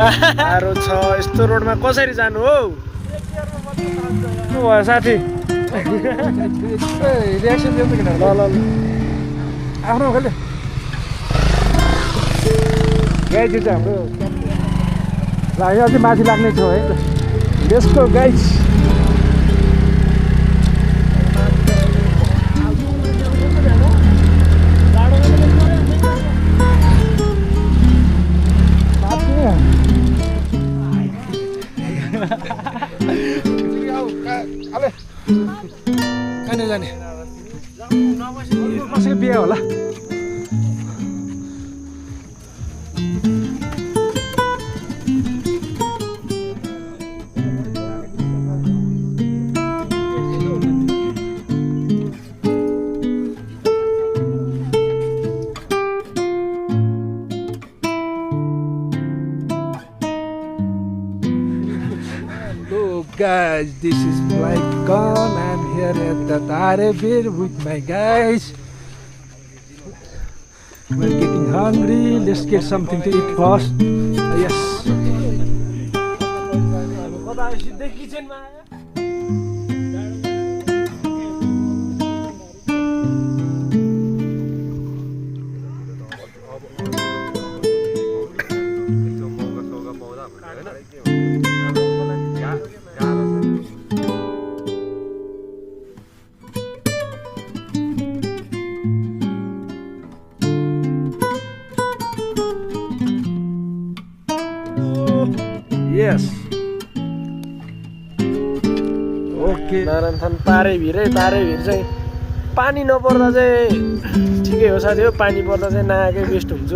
गाह्रो छ यस्तो रोडमा कसरी जानु हौ साथी रियाक्सन दिन्छ किन ल ल आफ्नो खाले गाइज चाहिँ हाम्रो ल यहाँ अझै माथि लाग्ने छ है यसको गाइज कहाँ जाने कसैको बिहा होला Guys, this is Flycon. I'm here at the Tarebir with my guys. We're getting hungry. Let's get something to eat first. Yes. Yes. Okay. नारायणथान Tarebhir चाहिँ पानी नपर्दा चाहिँ ठिकै हो साथी हो पानी पर्दा चाहिँ नआएकै बेस्ट हुन्छ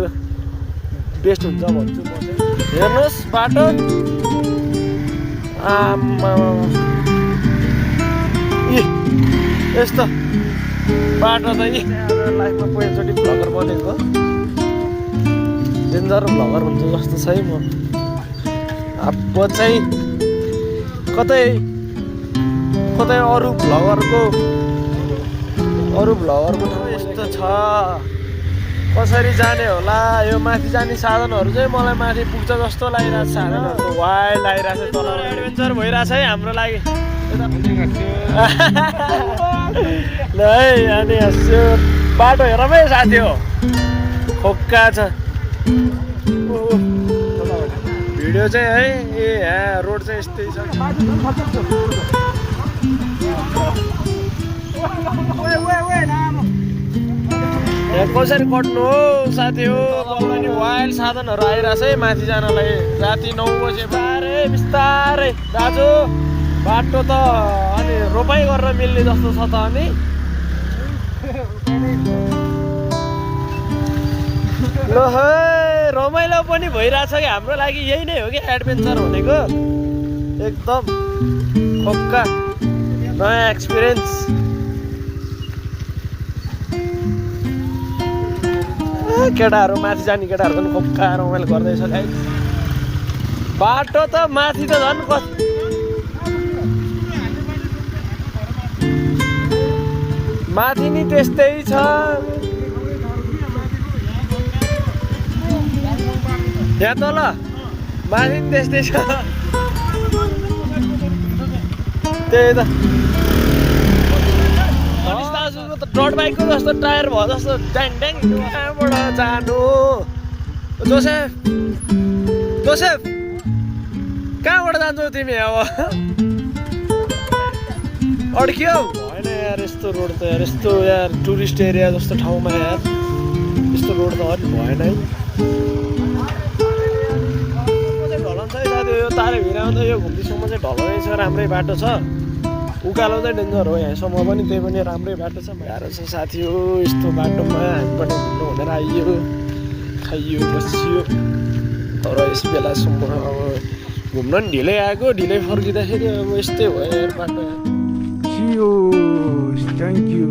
भन्छु म चाहिँ हेर्नुहोस् बाटो आमा यस्तो बाटो त लाइफमा पहिलोचोटि भ्लगर बनेको डेन्जर भ्लगर हुन्छ जस्तो छ है म अब चाहिँ कतै अरू भ्लगरको ठाउँ यस्तो छ कसरी जाने होला यो माथि जाने साधनहरू चाहिँ मलाई माथि पुग्छ जस्तो लागिरहेको छ साधनहरू वाइल्ड लागिरहेको छ तल एडभेन्चर भइरहेछ है हाम्रो लागि ल है अनि हाँस्यो बाटो हेरमै साथी हो खोक्का छ भिडियो चाहिँ है ए यहाँ रोड चाहिँ यस्तै छ यहाँ कसरी कट्नु हो साथी हो पनि वाइल्ड साधनहरू आइरहेछ है माथि जानलाई राति 9 बजे बारे बिस्तारै दाजु बाटो त अनि रोपाइ गरेर मिल्ने जस्तो छ त अनि ल है रमाइलो पनि भइरहेछ कि हाम्रो लागि यही नै हो कि एडभेन्चर भनेको एकदम खोक्का नयाँ एक्सपिरियन्स केटाहरू माथि जाने केटाहरू पनि खोक्का रमाइलो गर्दैछ गाइस बाटो त माथि त झन् माथि नि त्यस्तै छ यहाँ तल माथि नि त्यस्तै छ त्यही त दाजुको त डट बाइकको जस्तो टायर भयो जस्तो ड्याङ ड्याङ कहाँबाट जानु जोसेफ कहाँबाट जान्छौ तिमी अब अड्कियो होइन यार यस्तो रोड त यार यस्तो यार टुरिस्ट एरिया जस्तो ठाउँमा यार यस्तो रोड त अलिक भएन है ढलन छ है दाजु यो तारेभिर आउँदा यो घुम्तीसम्म चाहिँ ढलनै छ राम्रै बाटो छ उकालो चाहिँ डेन्जर हो यहाँसम्म पनि त्यही पनि राम्रै बाटो छ गाह्रो छ साथी हो यस्तो बाटोमा हामी पनि घुम्नु भनेर आइयो खाइयो बसियो तर यस बेलासम्म अब घुम्न नि ढिलै आएको ढिलै फर्किँदाखेरि अब यस्तै भयो यार बाटो See you. Thank you.